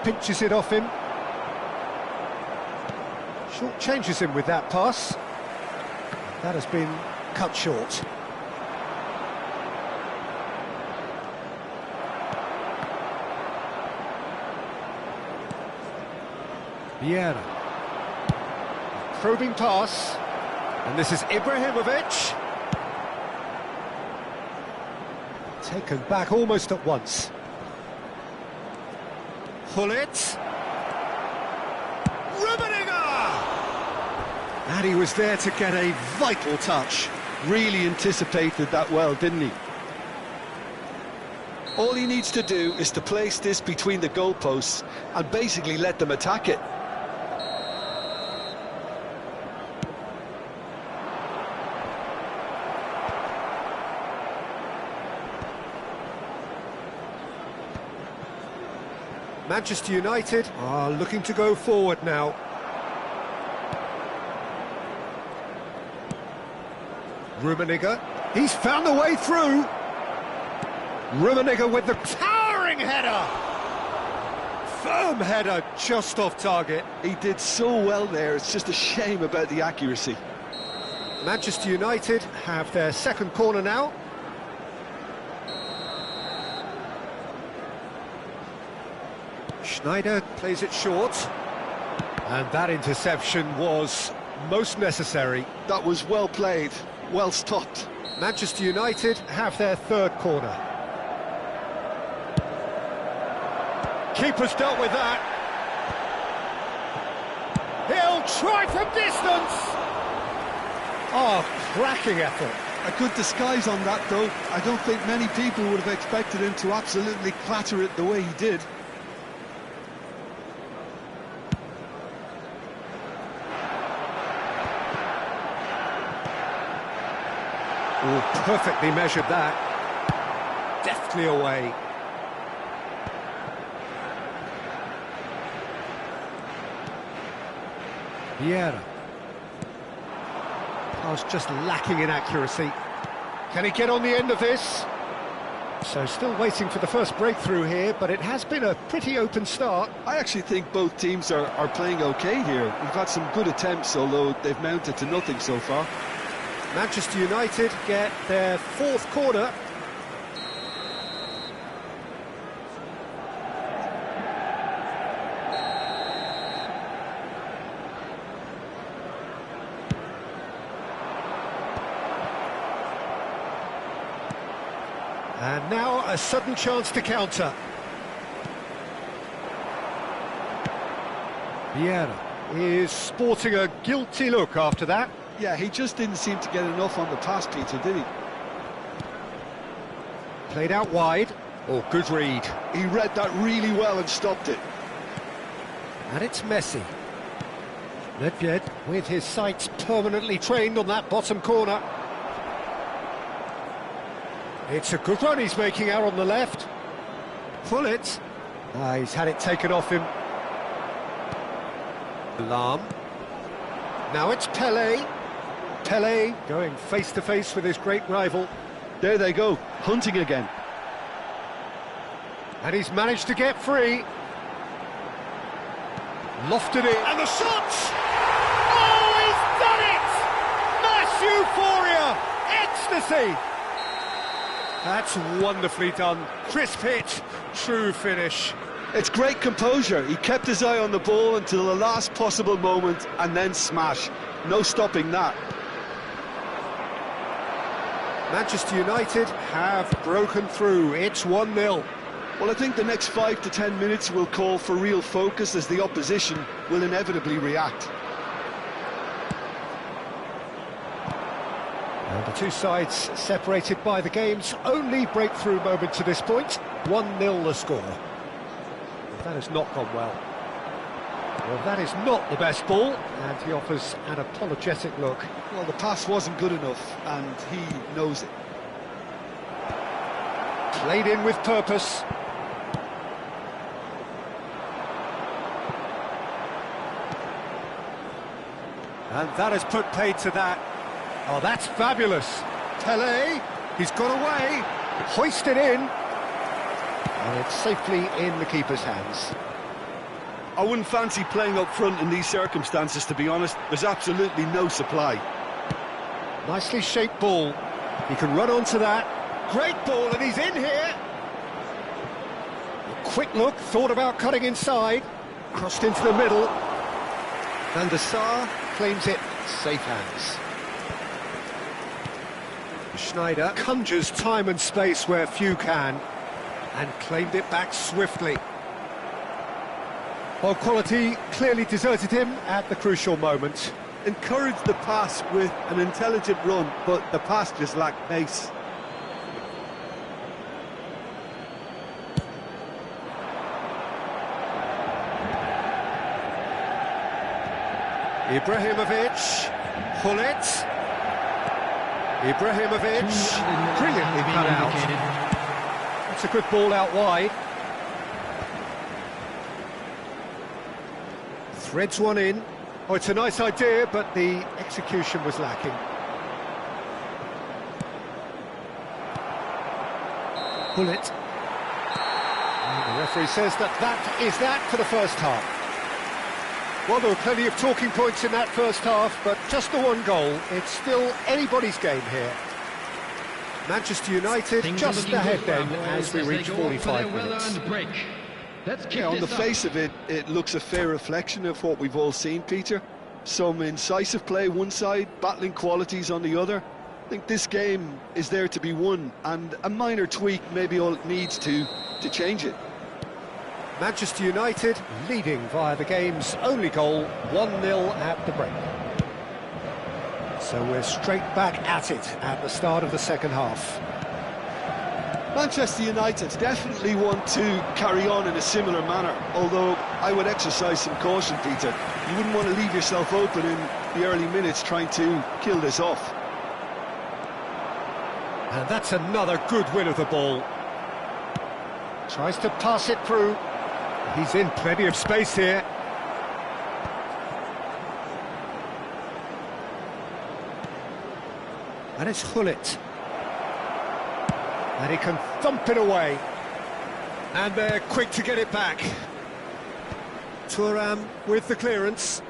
pinches it off him. Short changes him with that pass. That has been cut short. Vieira. Probing pass. And this is Ibrahimovic. Taken back almost at once. Hullet. And he was there to get a vital touch. Really anticipated that well, didn't he? All he needs to do is to place this between the goalposts and basically let them attack it. Manchester United are looking to go forward now. Rummenigge, he's found the way through. Rummenigge with the towering header. Firm header, just off target. He did so well there, it's just a shame about the accuracy. Manchester United have their second corner now. Schneider plays it short. And that interception was most necessary. That was well played. Well stopped. Manchester United have their third corner. Keeper's dealt with that. He'll try from distance. Oh, cracking effort. A good disguise on that, though. I don't think many people would have expected him to absolutely clatter it the way he did. Oh, perfectly measured that. Deftly away. Vieira. Pass just lacking in accuracy. Can he get on the end of this? So still waiting for the first breakthrough here, but it has been a pretty open start. I actually think both teams are playing okay here. We've had some good attempts, although they've mounted to nothing so far. Manchester United get their fourth corner. And now a sudden chance to counter. Vieira is sporting a guilty look after that. Yeah, he just didn't seem to get enough on the pass, Peter, did he? Played out wide. Oh, good read. He read that really well and stopped it. And it's Messi. Nedved with his sights permanently trained on that bottom corner. It's a good run he's making out on the left. Hullet. He's had it taken off him. Lahm. Now it's Pelé. Pelé going face-to-face with his great rival. There they go, hunting again. And he's managed to get free. Lofted it. And the shot! Oh, he's done it! Mass euphoria! Ecstasy! That's wonderfully done. Crisp hit, true finish. It's great composure. He kept his eye on the ball until the last possible moment and then smash. No stopping that. Manchester United have broken through. It's 1-0. Well, I think the next 5 to 10 minutes will call for real focus as the opposition will inevitably react. And the two sides separated by the game's only breakthrough moment to this point. 1-0 the score. That has not gone well. Well, that is not the best ball, and he offers an apologetic look. Well, the pass wasn't good enough, and he knows it. Played in with purpose. And that has put paid to that. Oh, that's fabulous. Pelé, he's got away, hoisted in. And it's safely in the keeper's hands. I wouldn't fancy playing up front in these circumstances, to be honest. There's absolutely no supply. Nicely shaped ball. He can run onto that. Great ball, and he's in here. A quick look, thought about cutting inside. Crossed into the middle. Van der Sar claims it. Safe hands. Schneider conjures time and space where few can, and claimed it back swiftly. Well, quality clearly deserted him at the crucial moment. Encouraged the pass with an intelligent run, but the pass just lacked pace. Ibrahimovic, Hullet. Ibrahimovic, brilliantly cut out. That's a good ball out wide. Threads one in. Oh, it's a nice idea, but the execution was lacking. Hullet. The referee says that is that for the first half. Well, there were plenty of talking points in that first half, but just the one goal. It's still anybody's game here. Manchester United just ahead then as we reach 45 minutes. Yeah, on the face of it, it looks a fair reflection of what we've all seen, Peter. Some incisive play one side, battling qualities on the other. I think this game is there to be won, and a minor tweak may be all it needs to change it. Manchester United leading via the game's only goal, 1-0 at the break. So we're straight back at it at the start of the second half. Manchester United definitely want to carry on in a similar manner, although I would exercise some caution, Peter. You wouldn't want to leave yourself open in the early minutes trying to kill this off. And that's another good win of the ball. Tries to pass it through. He's in plenty of space here. And it's Hullet. And he can thump it away. And they're quick to get it back. Thuram with the clearance.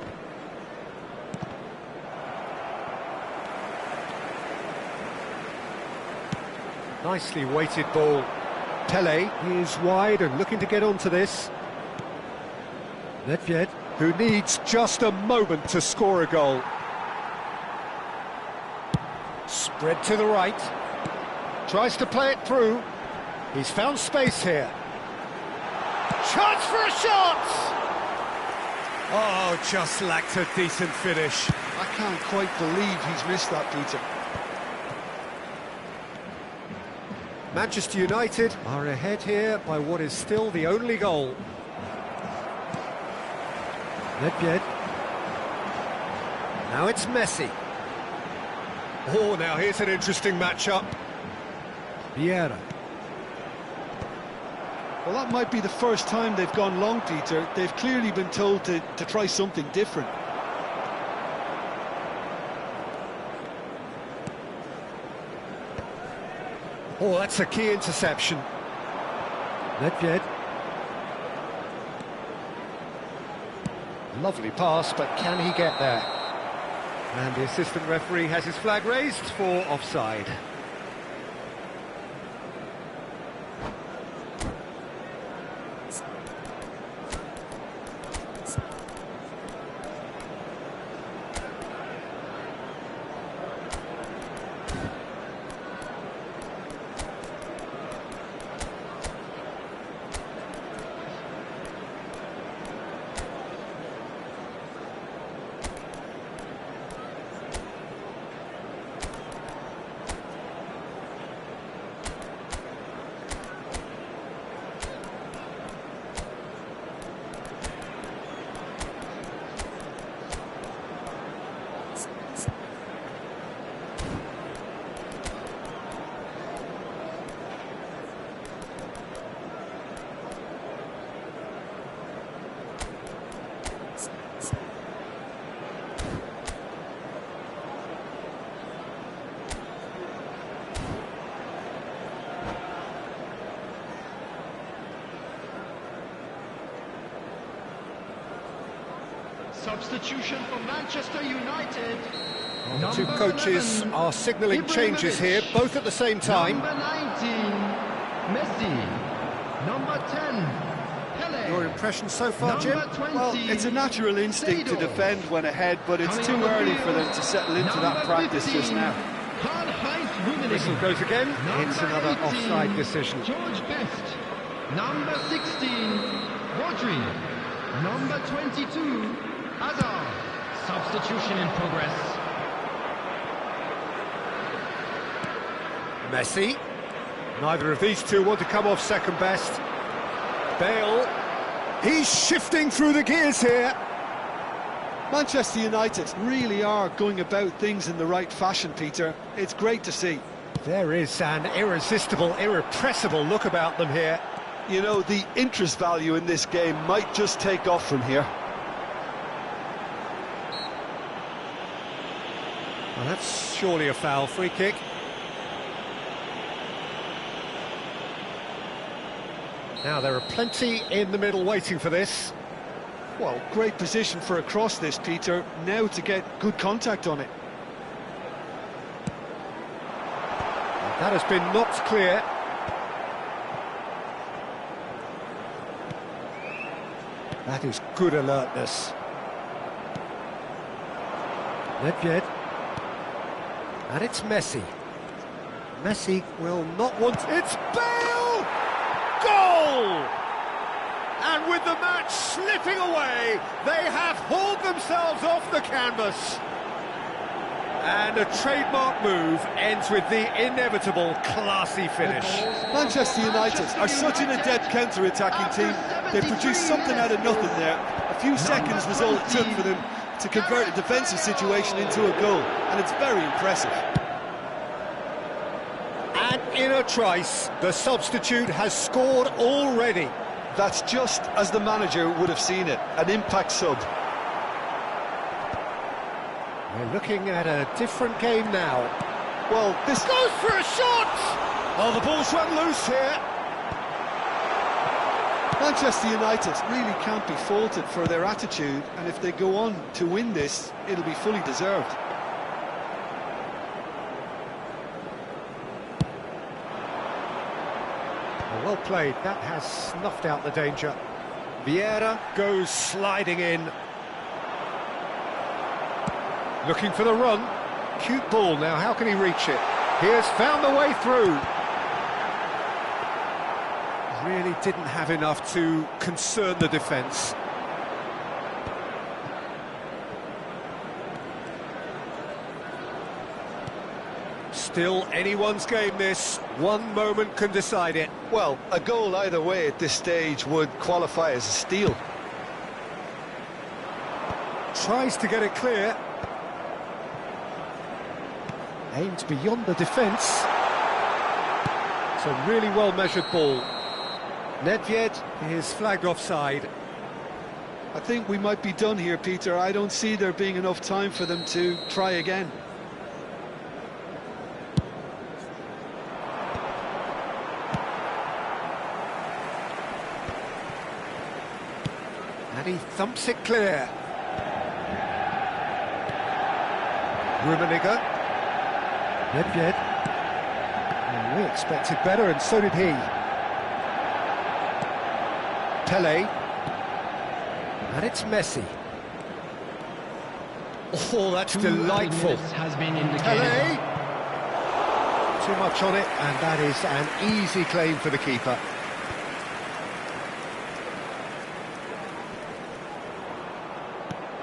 Nicely weighted ball. Pele is wide and looking to get onto this. Nedved, who needs just a moment to score a goal. Spread to the right. Tries to play it through. He's found space here. Chance for a shot! Oh, just lacked a decent finish. I can't quite believe he's missed that, Peter. Manchester United are ahead here by what is still the only goal. Nedved. Now it's Messi. Oh, now here's an interesting matchup. Vieira. Well, that might be the first time they've gone long, Peter. They've clearly been told to try something different. Oh, that's a key interception. Nedved. Lovely pass, but can he get there? And the assistant referee has his flag raised for offside. Substitution for Manchester United. The two coaches are signalling changes here, both at the same time. Number 19, Messi. Number 10, Pele. Your impression so far, Jim? Number 20, Well, it's a natural instinct to defend when ahead, but it's too early for them to settle into that practice just now. Whistle goes again. It's another 18, offside decision. George Best. Number 16, Rodri. Number 22, Hazard. Substitution in progress. Messi. Neither of these two want to come off second best. Bale. He's shifting through the gears here. Manchester United really are going about things in the right fashion, Peter. It's great to see. There is an irresistible, irrepressible look about them here. You know, the interest value in this game might just take off from here. Well, that's surely a foul. Free kick. Now, there are plenty in the middle waiting for this. Well, great position for a cross this, Peter. Now to get good contact on it. That has been knocked clear. That is good alertness. Nedved. And it's Messi. Messi will not want... It's Bale! Goal! And with the match slipping away, they have hauled themselves off the canvas. And a trademark move ends with the inevitable classy finish. Manchester United are such an adept counter-attacking team. They produced something out of nothing there. A few seconds was all it took for them to convert a defensive situation into a goal, and it's very impressive. And in a trice, the substitute has scored already. That's just as the manager would have seen it, an impact sub. We're looking at a different game now. Well, this Goes for a shot! Oh, the ball's run loose here. Manchester United really can't be faulted for their attitude, and if they go on to win this, it'll be fully deserved. Well played, that has snuffed out the danger. Vieira goes sliding in. Looking for the run. Cute ball now, how can he reach it? He has found the way through. Really didn't have enough to concern the defence. Still anyone's game this. One moment can decide it. Well, a goal either way at this stage would qualify as a steal. Tries to get it clear. Aimed beyond the defence. It's a really well-measured ball. Nedved is flagged offside. I think we might be done here, Peter. I don't see there being enough time for them to try again. And he thumps it clear. Rummenigge. Nedved. Well, we expected better, and so did he. Pele. And it's Messi. Oh, that's delightful. Has been indicated. Pele. Too much on it, and that is an easy claim for the keeper.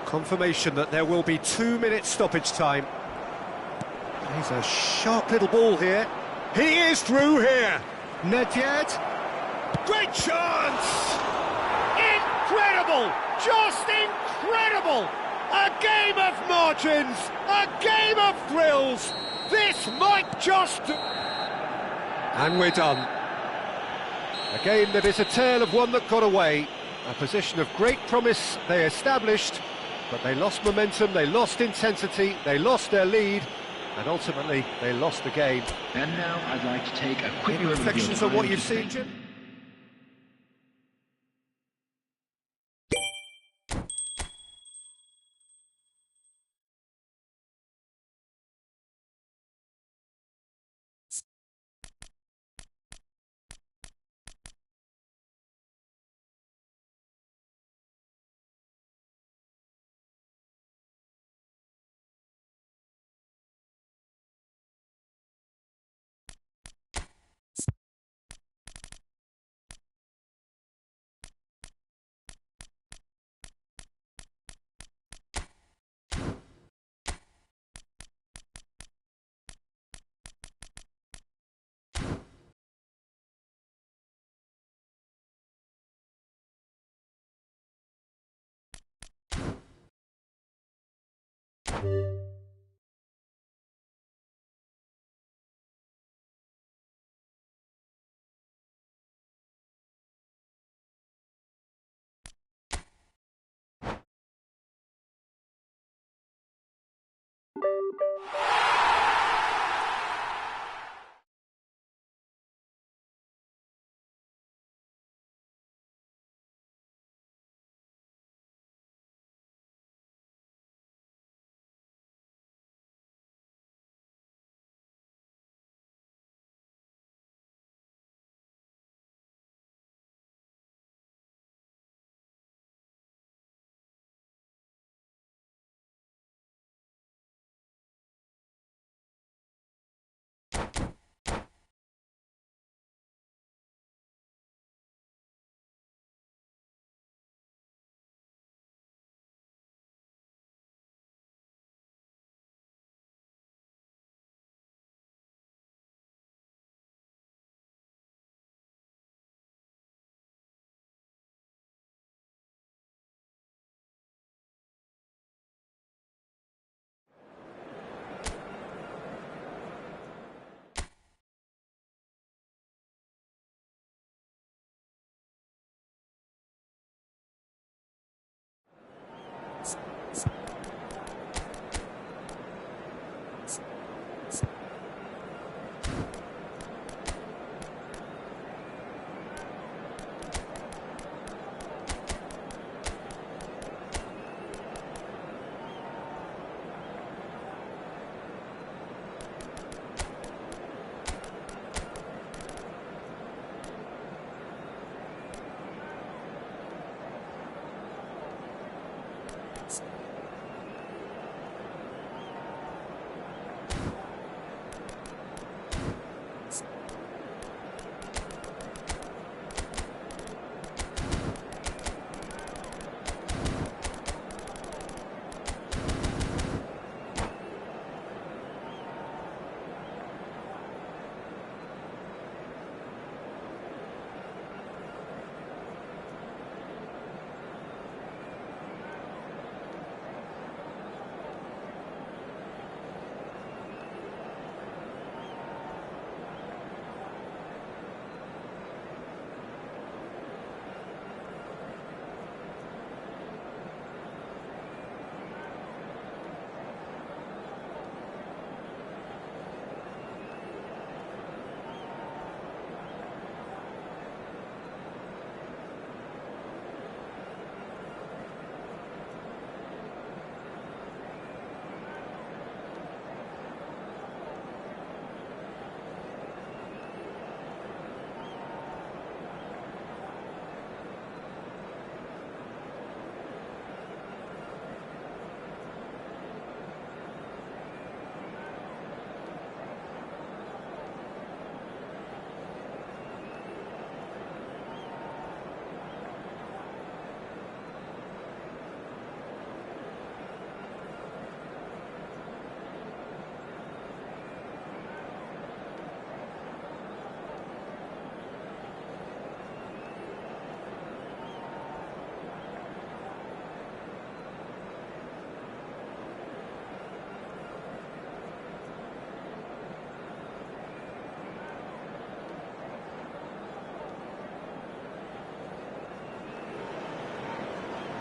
Confirmation that there will be 2 minutes stoppage time. He's a sharp little ball here. He is through here. Nedved. Great chance! Incredible! Just incredible! A game of margins! A game of thrills! This might just... And we're done. A game that is a tale of one that got away. A position of great promise they established, but they lost momentum, they lost intensity, they lost their lead, and ultimately they lost the game. And now I'd like to take a quick Any reflections on what you've seen, Jim?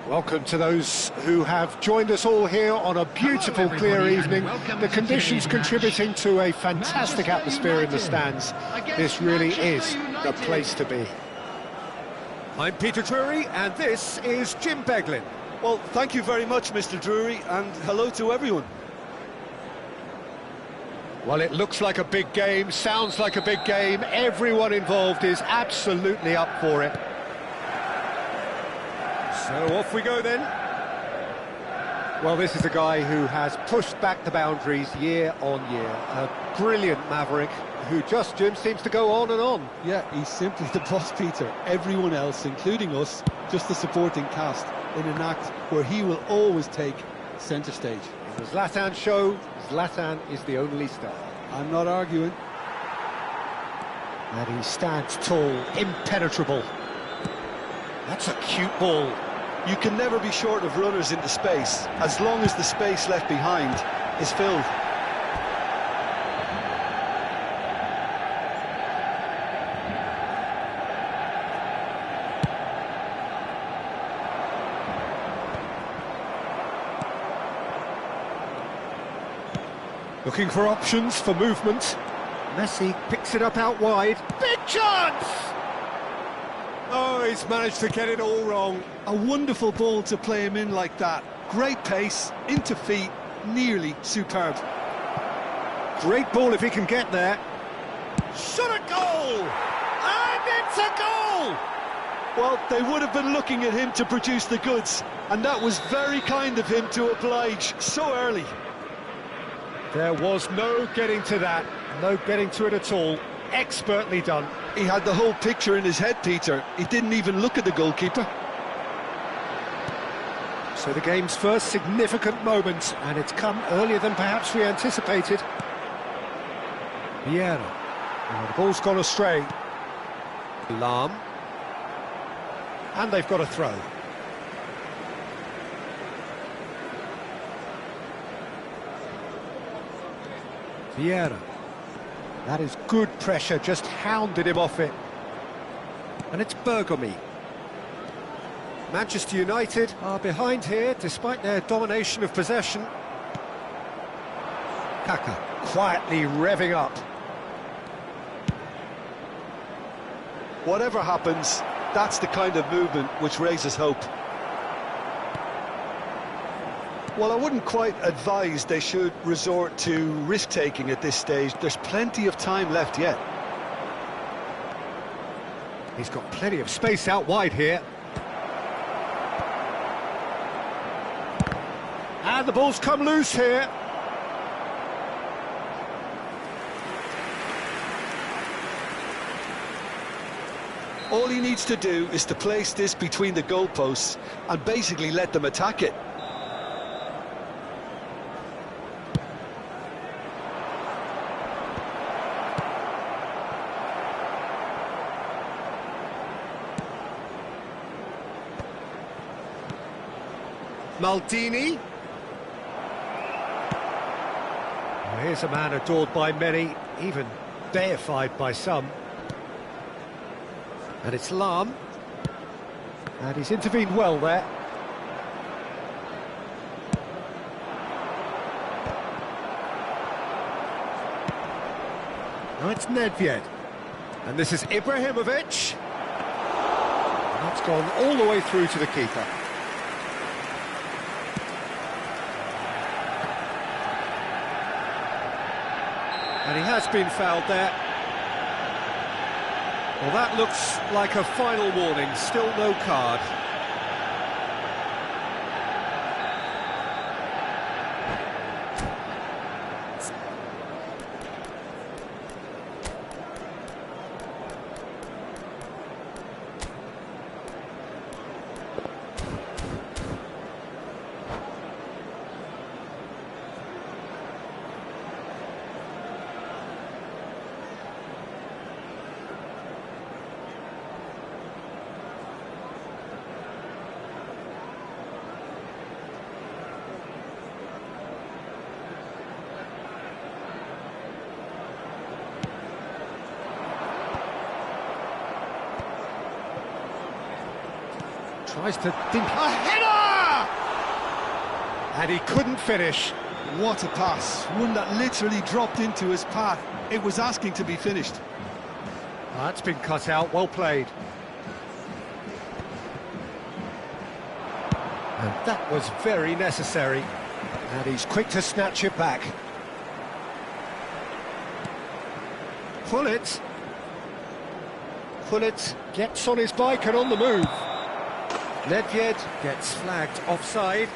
Welcome to those who have joined us all here on a beautiful, clear evening. The conditions contributing to a fantastic atmosphere in the stands. This really is the place to be. I'm Peter Drury, and this is Jim Beglin. Well, thank you very much, Mr. Drury, and hello to everyone. Well, it looks like a big game, sounds like a big game. Everyone involved is absolutely up for it. So off we go then. Well, this is a guy who has pushed back the boundaries year on year. A brilliant maverick who just, Jim, seems to go on and on. Yeah, he's simply the boss, Peter. Everyone else, including us, just the supporting cast in an act where he will always take centre stage. In the Zlatan show, Zlatan is the only star. I'm not arguing. And he stands tall, impenetrable. That's a cute ball. You can never be short of runners into space, as long as the space left behind is filled. Looking for options for movement. Messi picks it up out wide. Big chance! Oh, he's managed to get it all wrong. A wonderful ball to play him in like that. Great pace, into feet, nearly superb. Great ball if he can get there. Shot a goal! And it's a goal! Well, they would have been looking at him to produce the goods, and that was very kind of him to oblige so early. There was no getting to that, no getting to it at all. Expertly done. He had the whole picture in his head, Peter. He didn't even look at the goalkeeper. So the game's first significant moment, and it's come earlier than perhaps we anticipated. Vieira. Oh, the ball's gone astray. Lahm. And they've got a throw. Vieira. That is good pressure, just hounded him off it. And it's Bergomi. Manchester United are behind here, despite their domination of possession. Kaka quietly revving up. Whatever happens, that's the kind of movement which raises hope. Well, I wouldn't quite advise they should resort to risk-taking at this stage. There's plenty of time left yet. He's got plenty of space out wide here. And the ball's come loose here. All he needs to do is to place this between the goalposts and basically let them attack it. Maldini. Well, here's a man adored by many, even deified by some. And it's Lahm. And he's intervened well there. Now it's Nedved. And this is Ibrahimovic. And that's gone all the way through to the keeper. And he has been fouled there. Well, that looks like a final warning, still no card. Tries to... A header! And he couldn't finish. What a pass. One that literally dropped into his path. It was asking to be finished. That's been cut out, well played. And that was very necessary. And he's quick to snatch it back. Pullet. Pullet gets on his bike and on the move. Nedved gets flagged offside.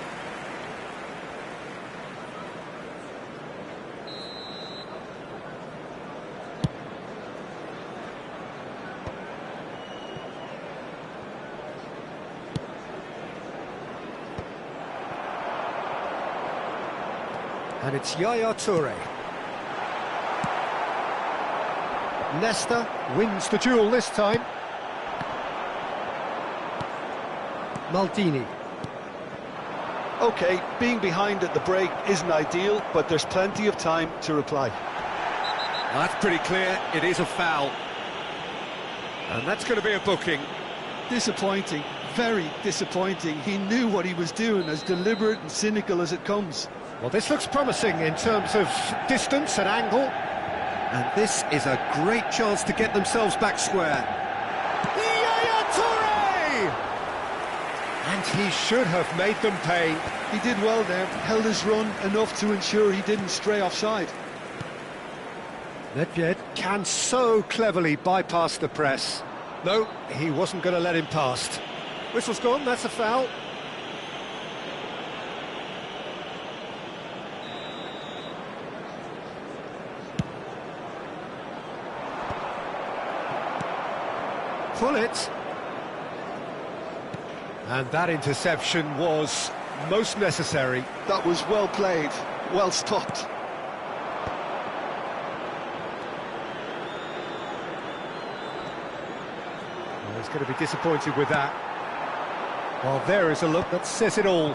And it's Yaya Toure. Nesta wins the duel this time. Maldini. OK, being behind at the break isn't ideal, but there's plenty of time to reply. That's pretty clear, it is a foul. And that's going to be a booking. Disappointing, very disappointing. He knew what he was doing, as deliberate and cynical as it comes. Well, this looks promising in terms of distance and angle. And this is a great chance to get themselves back square. Yaya Toure! And he should have made them pay. He did well there, held his run enough to ensure he didn't stray offside. Nedved can so cleverly bypass the press. No, he wasn't going to let him past. Whistle's gone, that's a foul. Pull it. And that interception was most necessary. That was well played, well stopped. Well, he's going to be disappointed with that. Well, there is a look that says it all.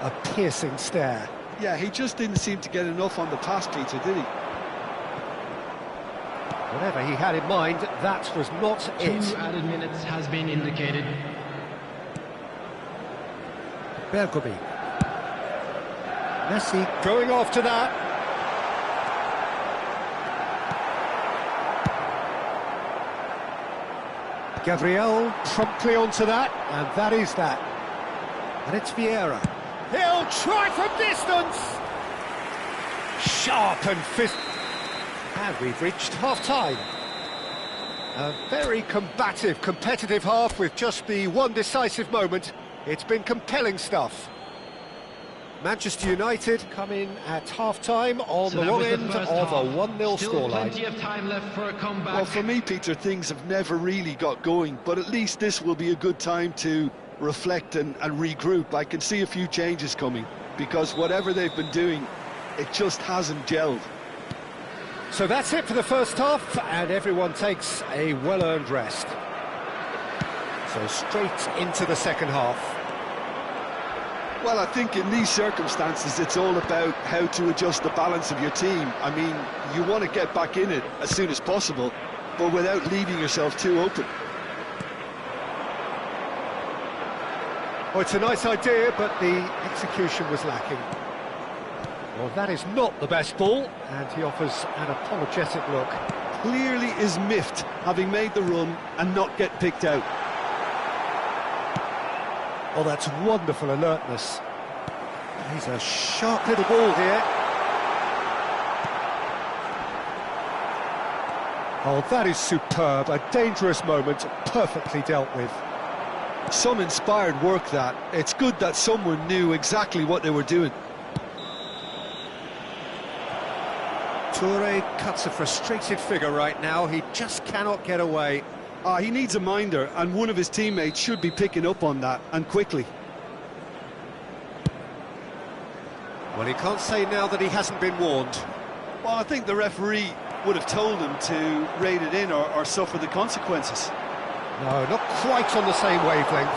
A piercing stare. Yeah, he just didn't seem to get enough on the pass, Peter, did he? Whatever he had in mind, that was not it. 2 added minutes has been indicated. Bergomi. Messi going after that. Gabriel promptly onto that, and that is that. And it's Vieira. He'll try from distance! Sharp and fist. And we've reached half-time. A very combative, competitive half with just the one decisive moment. It's been compelling stuff. Manchester United come in at half-time on the wrong end of a 1-0 scoreline. Plenty of time left for a comeback. Well, for me, Peter, things have never really got going, but at least this will be a good time to reflect and regroup. I can see a few changes coming, because whatever they've been doing, it just hasn't gelled. So that's it for the first half, and everyone takes a well-earned rest. So straight into the second half. Well, I think in these circumstances, it's all about how to adjust the balance of your team. I mean, you want to get back in it as soon as possible, but without leaving yourself too open. Well, it's a nice idea, but the execution was lacking. Well, that is not the best ball, and he offers an apologetic look. Clearly is miffed, having made the run and not get picked out. Oh, that's wonderful alertness. He's a sharp little ball here. Oh, that is superb. A dangerous moment, perfectly dealt with. Some inspired work, that. It's good that someone knew exactly what they were doing. Toure cuts a frustrated figure right now. He just cannot get away. He needs a minder, and one of his teammates should be picking up on that, and quickly. Well, he can't say now that he hasn't been warned. Well, I think the referee would have told him to rate it in or suffer the consequences. No, not quite on the same wavelength.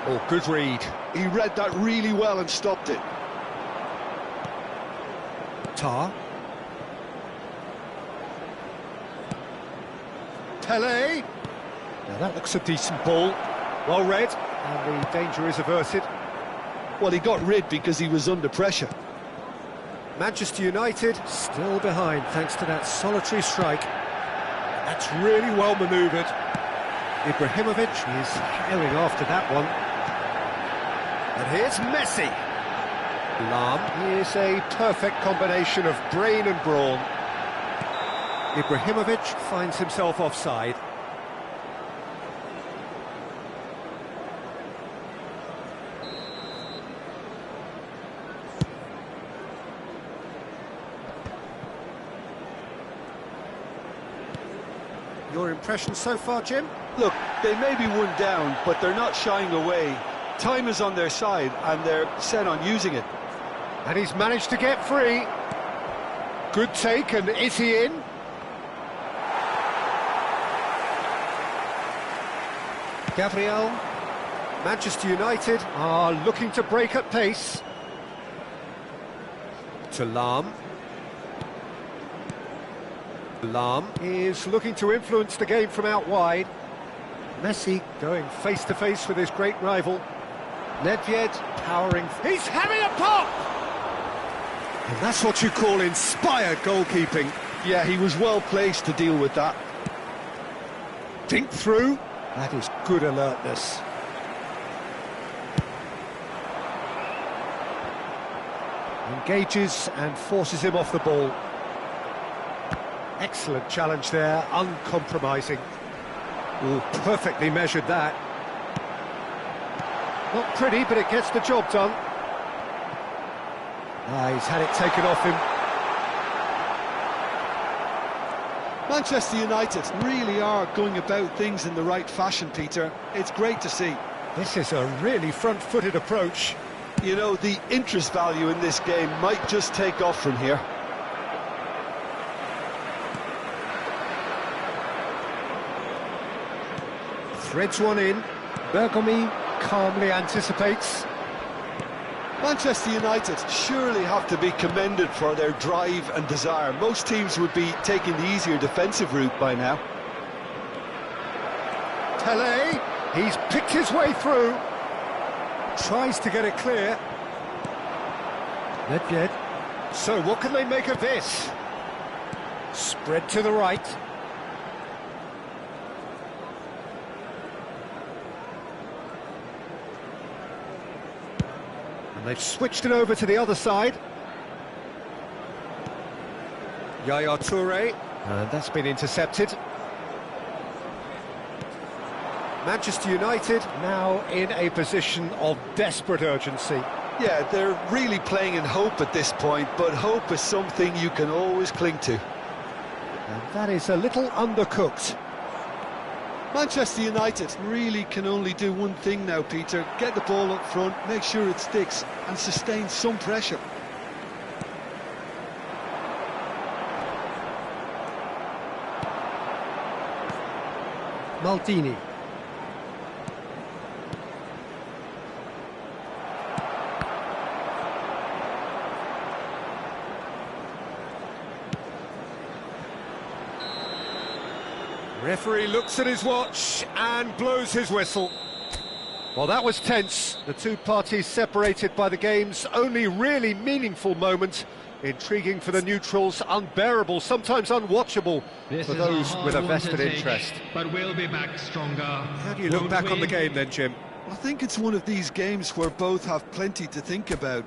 Oh, good read. He read that really well and stopped it. Tar. Pele. Now that looks a decent ball. Well read, and the danger is averted. Well, he got rid because he was under pressure. Manchester United still behind thanks to that solitary strike. That's really well manoeuvred. Ibrahimovic is herring after that one. And here's Messi. Lam, he is a perfect combination of brain and brawn. Ibrahimovic finds himself offside. Your impression so far, Jim? Look, they may be one down, but they're not shying away. Time is on their side, and they're set on using it. And he's managed to get free. Good take, and is he in? Gabriel. Manchester United are looking to break at pace. To Lahm. Lahm is looking to influence the game from out wide. Messi going face-to-face with his great rival. Nedved powering... He's having a pop! And that's what you call inspired goalkeeping. Yeah, he was well placed to deal with that. Dink through. That is good alertness. Engages and forces him off the ball. Excellent challenge there, uncompromising. Ooh, perfectly measured that. Not pretty, but it gets the job done. He's had it taken off him. Manchester United really are going about things in the right fashion, Peter. It's great to see. This is a really front-footed approach. You know, the interest value in this game might just take off from here. Threads one in. Bergomi calmly anticipates. Manchester United surely have to be commended for their drive and desire. Most teams would be taking the easier defensive route by now. Tele, he's picked his way through. Tries to get it clear. Nedved. So what can they make of this? Spread to the right. And they've switched it over to the other side. Yaya Toure. And that's been intercepted. Manchester United now in a position of desperate urgency. Yeah, they're really playing in hope at this point, but hope is something you can always cling to. And that is a little undercooked. Manchester United really can only do one thing now, Peter. Get the ball up front, make sure it sticks, and sustain some pressure. Maldini. Referee looks at his watch and blows his whistle. Well, that was tense. The two parties separated by the game's only really meaningful moment. Intriguing for the neutrals, unbearable, sometimes unwatchable for those with a vested interest. But we'll be back stronger. How do you look back on the game then, Jim? I think it's one of these games where both have plenty to think about.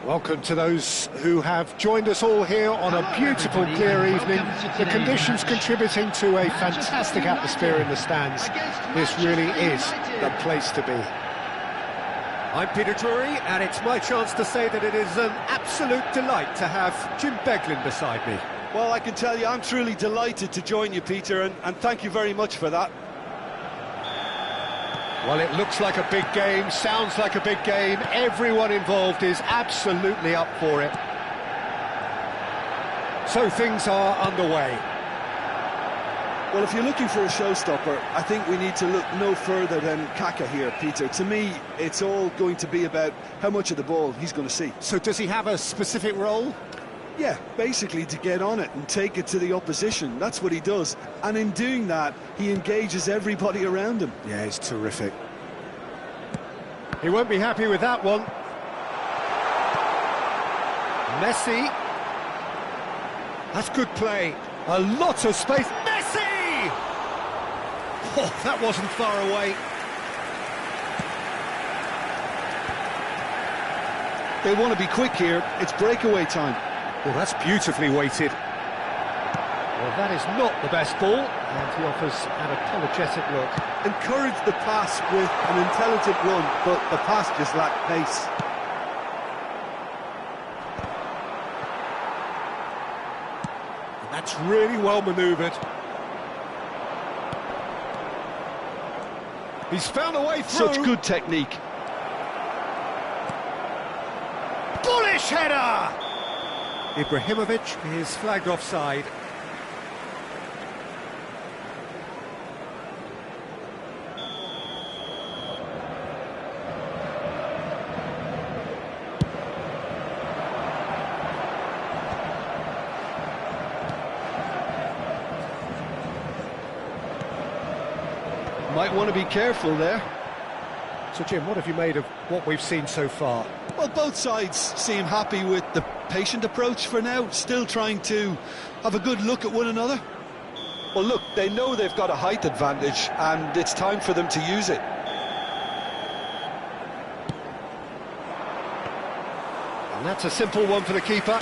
Welcome to those who have joined us all here on a beautiful, clear evening. The conditions contributing to a fantastic atmosphere in the stands. This really is the place to be. I'm Peter Drury, and it's my chance to say that it is an absolute delight to have Jim Beglin beside me. Well, I can tell you, I'm truly delighted to join you, Peter, and thank you very much for that. Well, it looks like a big game, sounds like a big game. Everyone involved is absolutely up for it. So things are underway. Well, if you're looking for a showstopper, I think we need to look no further than Kaka here, Peter. To me, it's all going to be about how much of the ball he's going to see. So does he have a specific role? Yeah, basically to get on it and take it to the opposition. That's what he does. And in doing that, he engages everybody around him. Yeah, he's terrific. He won't be happy with that one. Messi. That's good play. A lot of space. Messi! Oh, that wasn't far away. They want to be quick here. It's breakaway time. Well, that's beautifully weighted. Well, that is not the best ball, and he offers an apologetic look. Encourage the pass with an intelligent run, but the pass just lacked pace. And that's really well manoeuvred. He's found a way through. Such good technique. Bullish header! Ibrahimovic is flagged offside. Might want to be careful there. So, Jim, what have you made of what we've seen so far? Well, both sides seem happy with the patient approach for now, still trying to have a good look at one another. Well, look, they know they've got a height advantage, and it's time for them to use it. And that's a simple one for the keeper.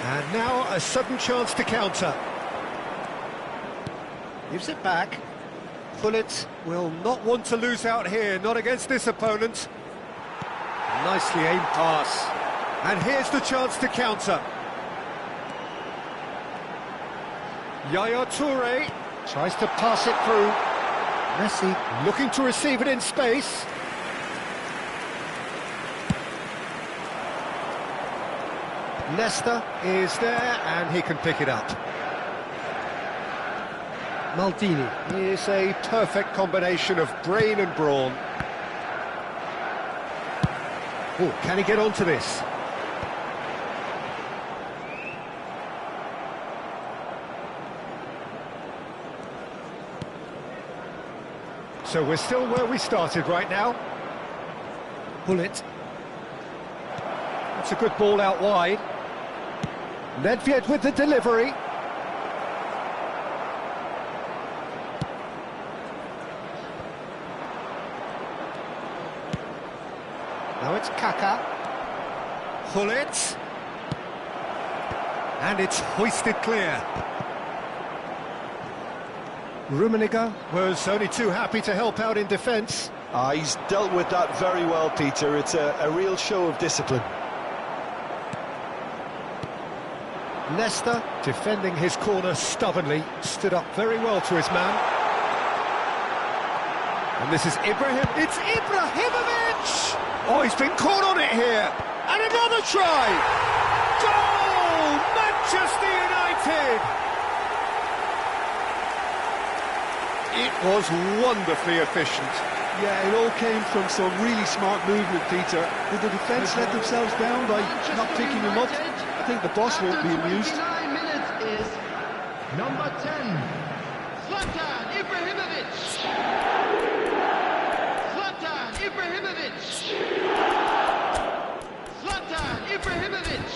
And now a sudden chance to counter. Gives it back. Bullet will not want to lose out here, not against this opponent. Nicely aimed pass. And here's the chance to counter. Yaya Toure tries to pass it through. Messi looking to receive it in space. Nesta is there and he can pick it up. Maldini is a perfect combination of brain and brawn. Oh, can he get onto this? So we're still where we started right now. Bullet. That's a good ball out wide. Nedved with the delivery. Now it's Kaka. Hullet. And it's hoisted clear. Rummenigge was only too happy to help out in defence. He's dealt with that very well, Peter. It's a real show of discipline. Nesta, defending his corner stubbornly, stood up very well to his man. And this is Ibrahim. It's Ibrahimovic! Oh, he's been caught on it here. And another try! Goal! Manchester United! It was wonderfully efficient. Yeah, it all came from some really smart movement, Peter. Did the defence let themselves down by not picking him up? I think the boss won't be amused. 29 minutes is number 10, Zlatan Ibrahimovic. Zlatan Ibrahimovic. Zlatan Ibrahimovic.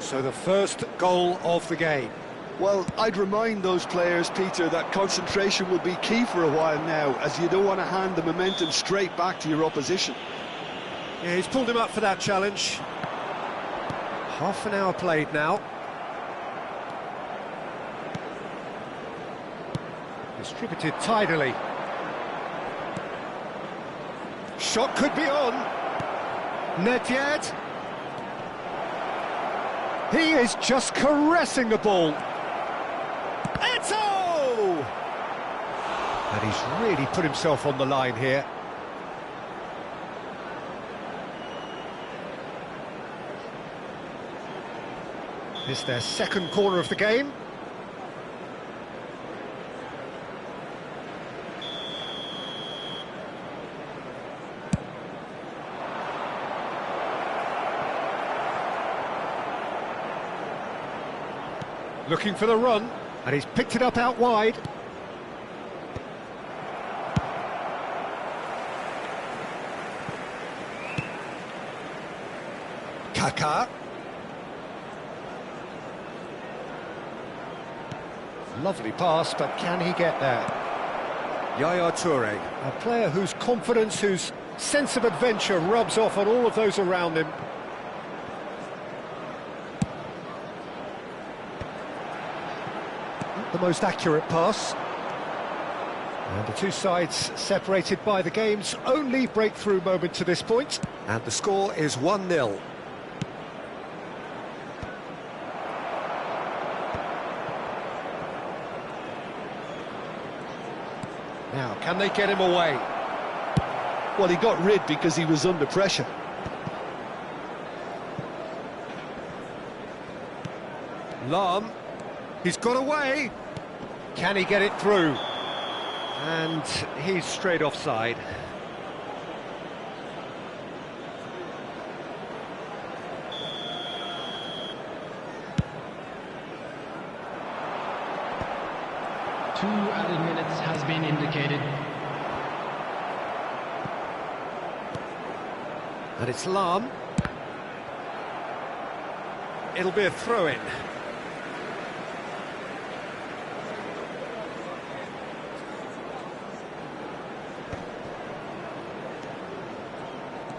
So the first goal of the game. Well, I'd remind those players, Peter, that concentration will be key for a while now, as you don't want to hand the momentum straight back to your opposition. Yeah, he's pulled him up for that challenge. Half an hour played now. Distributed tidily. Shot could be on. Nedved. He is just caressing the ball. Eto! And he's really put himself on the line here. It's their second corner of the game. Looking for the run, and he's picked it up out wide. Kaká. Lovely pass, but can he get there? Yaya Toure, a player whose confidence, whose sense of adventure rubs off on all of those around him. The most accurate pass. And the two sides separated by the game's only breakthrough moment to this point. And the score is 1-0. Now, can they get him away? Well, he got rid because he was under pressure. Lahm, he's got away. Can he get it through? And he's straight offside. Two added minutes has been indicated. And it's Lahm. It'll be a throw-in.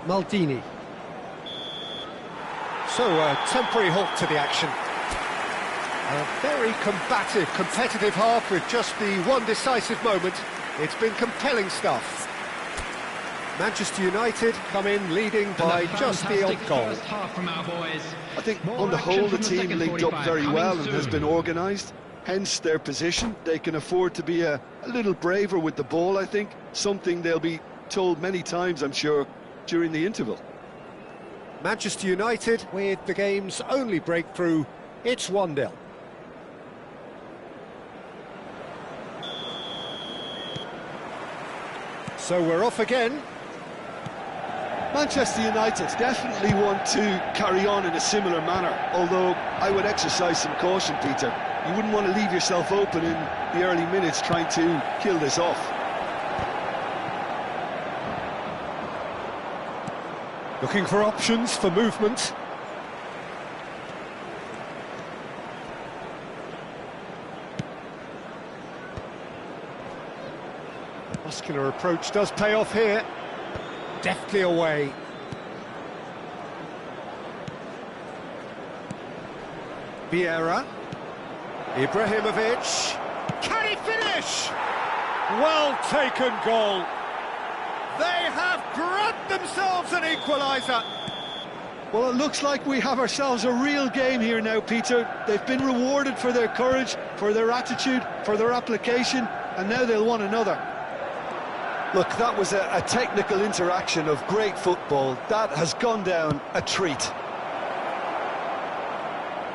Maldini. So a temporary halt to the action. A very combative, competitive half with just the one decisive moment. It's been compelling stuff. Manchester United come in leading by just the odd goal. I think on the whole the team linked up very well and has been organised. Hence their position. They can afford to be a little braver with the ball, I think. Something they'll be told many times, I'm sure, during the interval. Manchester United with the game's only breakthrough. It's 1-0. So we're off again. Manchester United definitely want to carry on in a similar manner, although I would exercise some caution, Peter. You wouldn't want to leave yourself open in the early minutes trying to kill this off. Looking for options for movement. Muscular approach does pay off here. Deftly away. Vieira. Ibrahimovic. Can he finish? Well taken goal. They have grabbed themselves an equaliser. Well, it looks like we have ourselves a real game here now, Peter. They've been rewarded for their courage, for their attitude, for their application, and now they'll want another. Look, that was a technical interaction of great football. That has gone down a treat.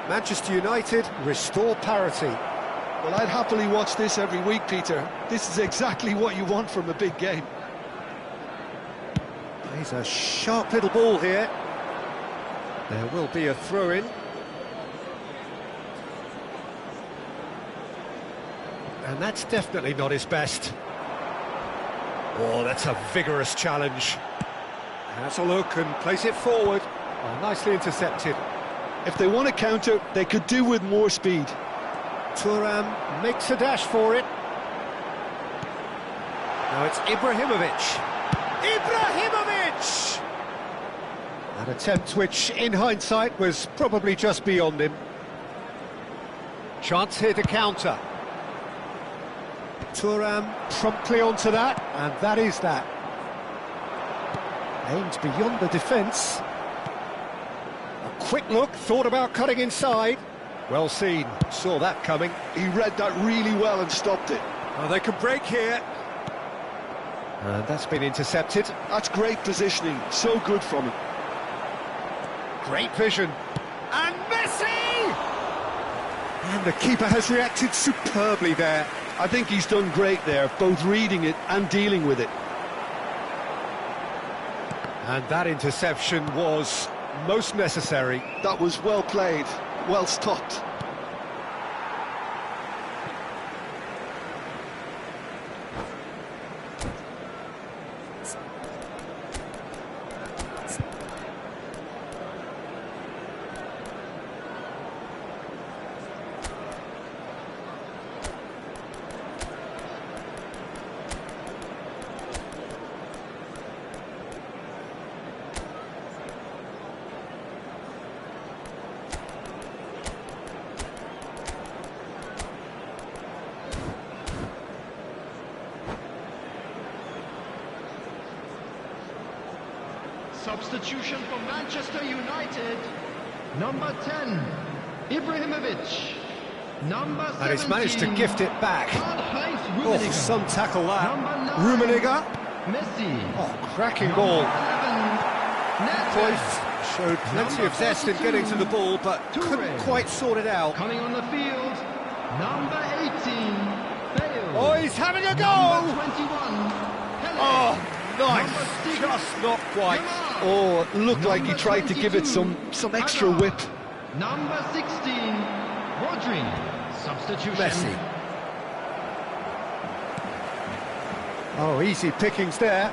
Manchester United restore parity. Well, I'd happily watch this every week, Peter. This is exactly what you want from a big game. He's a sharp little ball here. There will be a throw-in. And that's definitely not his best. Oh, that's a vigorous challenge. Has a look and plays it forward. Oh, nicely intercepted. If they want to counter, they could do with more speed. Thuram makes a dash for it. Now it's Ibrahimovic. Ibrahimovic! An attempt which, in hindsight, was probably just beyond him. Chance here to counter. Thuram promptly onto that, and that is that. Aimed beyond the defence. A quick look, thought about cutting inside. Well seen, saw that coming. He read that really well and stopped it. Oh, they can break here. And that's been intercepted. That's great positioning, so good from him. Great vision. And Messi! And the keeper has reacted superbly there. I think he's done great there, both reading it and dealing with it. And that interception was most necessary. That was well played, well stopped. Substitution for Manchester United. Number 10, Ibrahimovic. Number 17. And he's managed to gift it back. Oh, some tackle that. Number 9, Rummenigge. Messi. Oh, cracking ball. 11, Cruyff showed plenty of zest in getting to the ball, but couldn't quite sort it out. Coming on the field, number 18, Bale. Oh, he's having a go! Number 21, Pele. Oh, nice. Just not quite. Oh, it looked like he tried to give it some extra whip. Number 16, Rodri. Substitution. Messi. Oh, easy pickings there.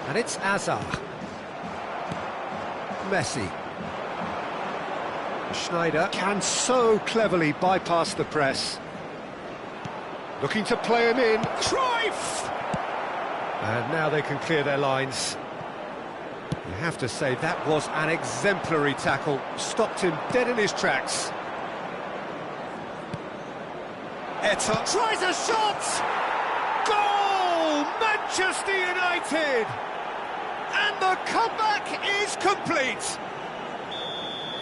And it's Hazard. Messi. Schneider can so cleverly bypass the press. Looking to play him in. Cruyff! And now they can clear their lines. You have to say that was an exemplary tackle. Stopped him dead in his tracks. Etta tries a shot! Goal! Manchester United! And the comeback is complete!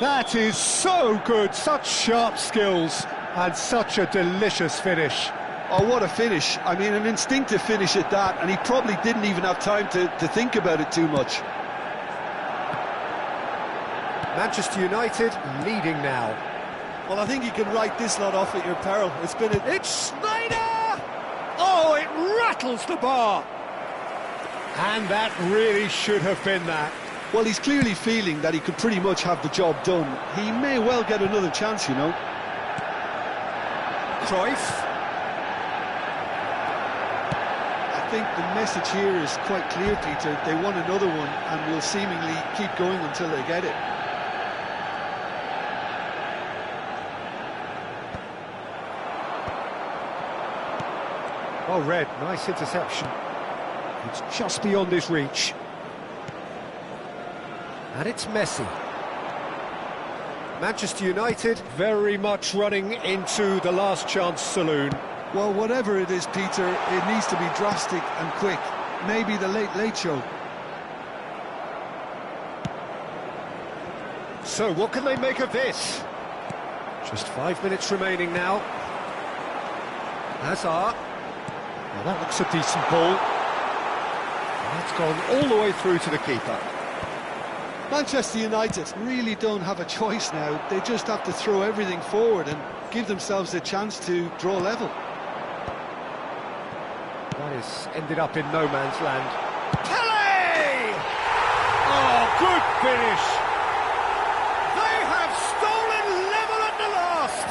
That is so good, such sharp skills, and such a delicious finish. Oh, what a finish. I mean, an instinctive finish at that, and he probably didn't even have time to think about it too much. Manchester United leading now. Well, I think you can write this lot off at your peril. It's been a... It's Schneider! Oh, it rattles the bar! And that really should have been that. Well, he's clearly feeling that he could pretty much have the job done. He may well get another chance, you know. Cruyff. I think the message here is quite clear, Peter. They want another one and will seemingly keep going until they get it. Oh, Red, nice interception. It's just beyond his reach. And it's Messi. Manchester United very much running into the last chance saloon. Well, whatever it is, Peter, it needs to be drastic and quick. Maybe the late show. So what can they make of this? Just 5 minutes remaining now. Hazard. Well, that looks a decent ball. And that's gone all the way through to the keeper. Manchester United really don't have a choice now. They just have to throw everything forward and give themselves a chance to draw level. That has ended up in no man's land. Pele! Oh, good finish! They have stolen level at the last!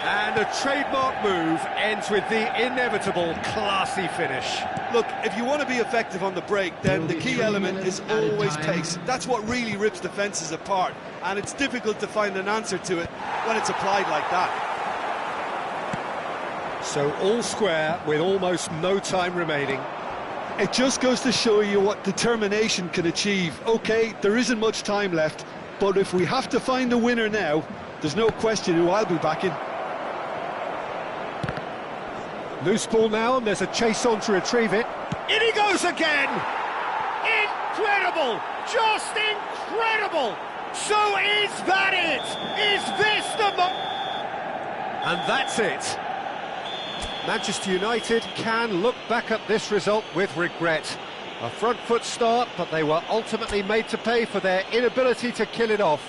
And a trademark move ends with the inevitable classy finish. Look, if you want to be effective on the break, then the key element is always pace. That's what really rips defences apart, and it's difficult to find an answer to it when it's applied like that. So all square with almost no time remaining. It just goes to show you what determination can achieve. OK, there isn't much time left, but if we have to find a winner now, there's no question who I'll be backing. Loose ball now, and there's a chase on to retrieve it. In he goes again! Incredible! Just incredible! So is that it? Is this the And that's it. Manchester United can look back at this result with regret. A front foot start, but they were ultimately made to pay for their inability to kill it off.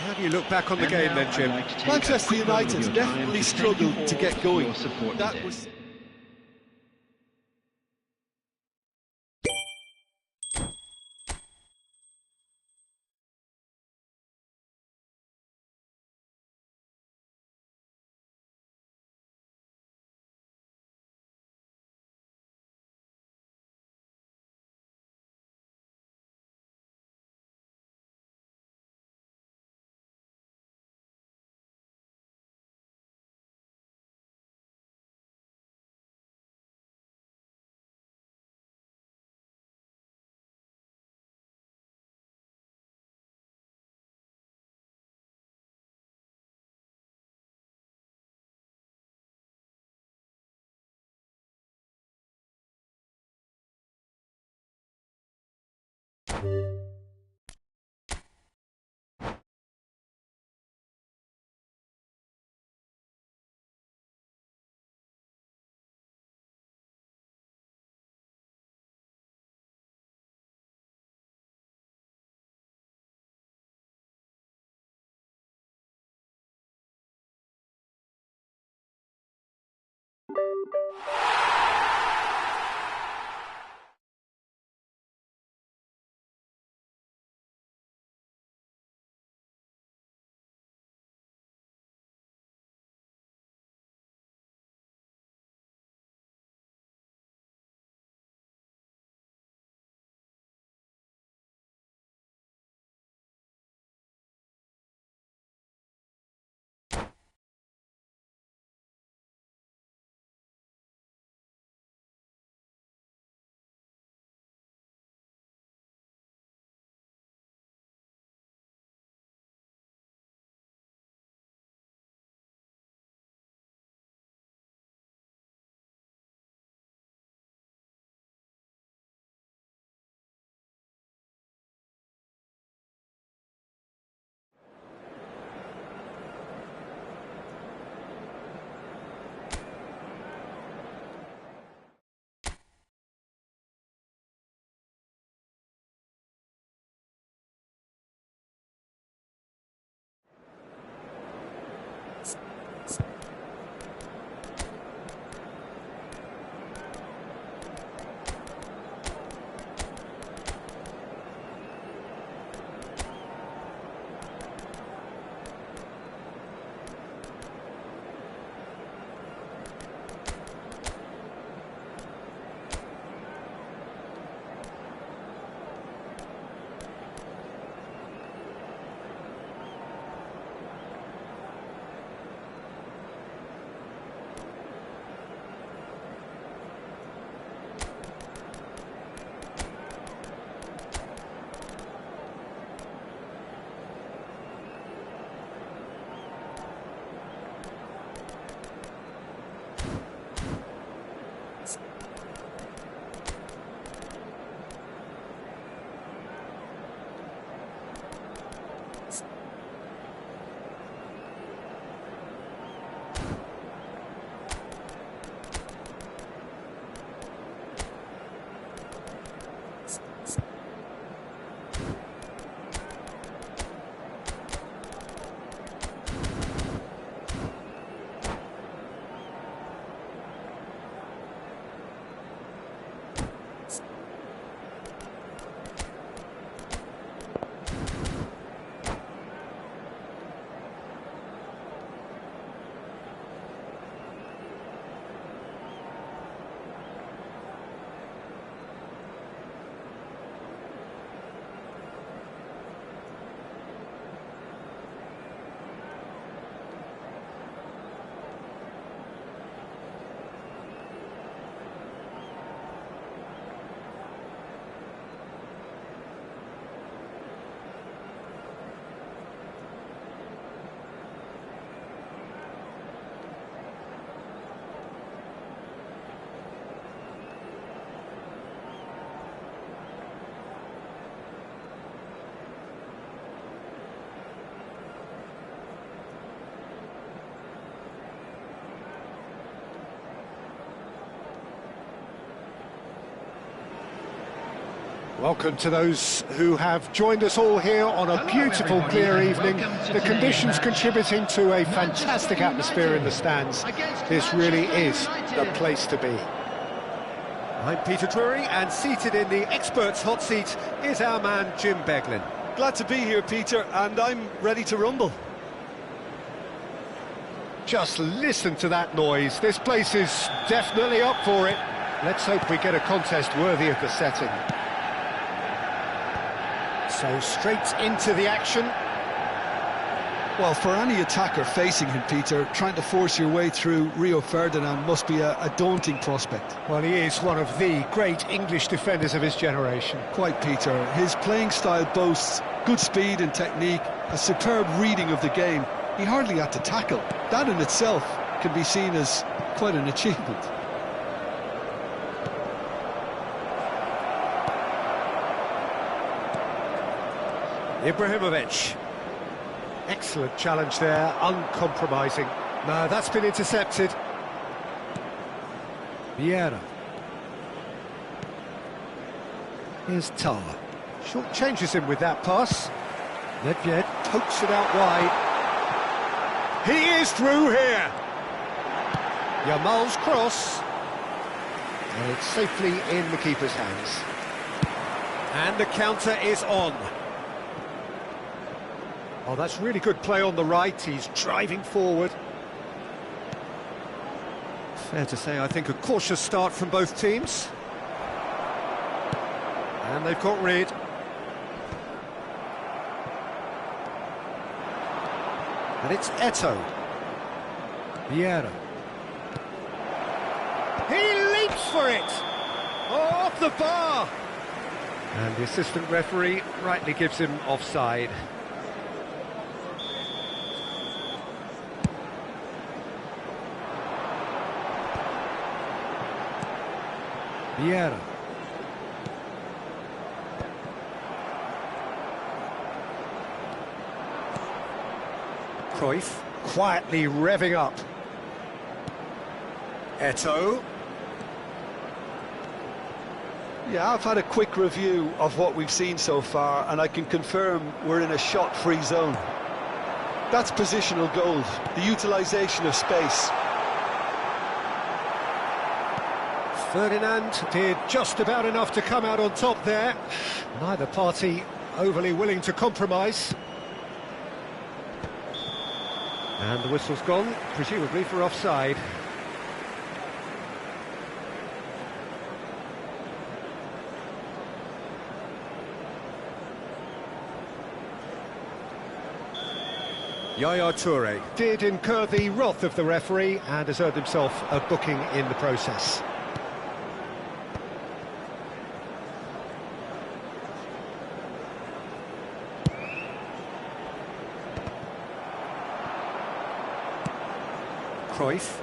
How do you look back on the game then, Jim? Manchester United definitely struggled to get going. That was... Welcome to those who have joined us all here on a beautiful, clear evening. The conditions contributing to a fantastic atmosphere in the stands. This really is the place to be. I'm Peter Drury, and seated in the experts' hot seat is our man Jim Beglin. Glad to be here, Peter, and I'm ready to rumble. Just listen to that noise. This place is definitely up for it. Let's hope we get a contest worthy of the setting. So straight into the action. Well, for any attacker facing him, Peter, trying to force your way through Rio Ferdinand must be a daunting prospect. Well, he is one of the great English defenders of his generation. Quite, Peter. His playing style boasts good speed and technique, a superb reading of the game. He hardly had to tackle. That in itself can be seen as quite an achievement. Ibrahimovic. Excellent challenge there, uncompromising. No, that's been intercepted. Vieira. Here's Tar. Short changes him with that pass. Nedved pokes it out wide. He is through here. Yamal's cross. And it's safely in the keeper's hands. And the counter is on. Oh, that's really good play on the right. He's driving forward. Fair to say, I think, a cautious start from both teams. And they've got rid. And it's Eto'o. Vieira. He leaps for it! Oh, off the bar! And the assistant referee rightly gives him offside. Vieira. Cruyff quietly revving up. Eto'o. Yeah, I've had a quick review of what we've seen so far, and I can confirm we're in a shot-free zone. That's positional gold, the utilisation of space. Ferdinand did just about enough to come out on top there. Neither party overly willing to compromise. And the whistle's gone, presumably for offside. Yaya Toure did incur the wrath of the referee and has earned himself a booking in the process. Cruyff.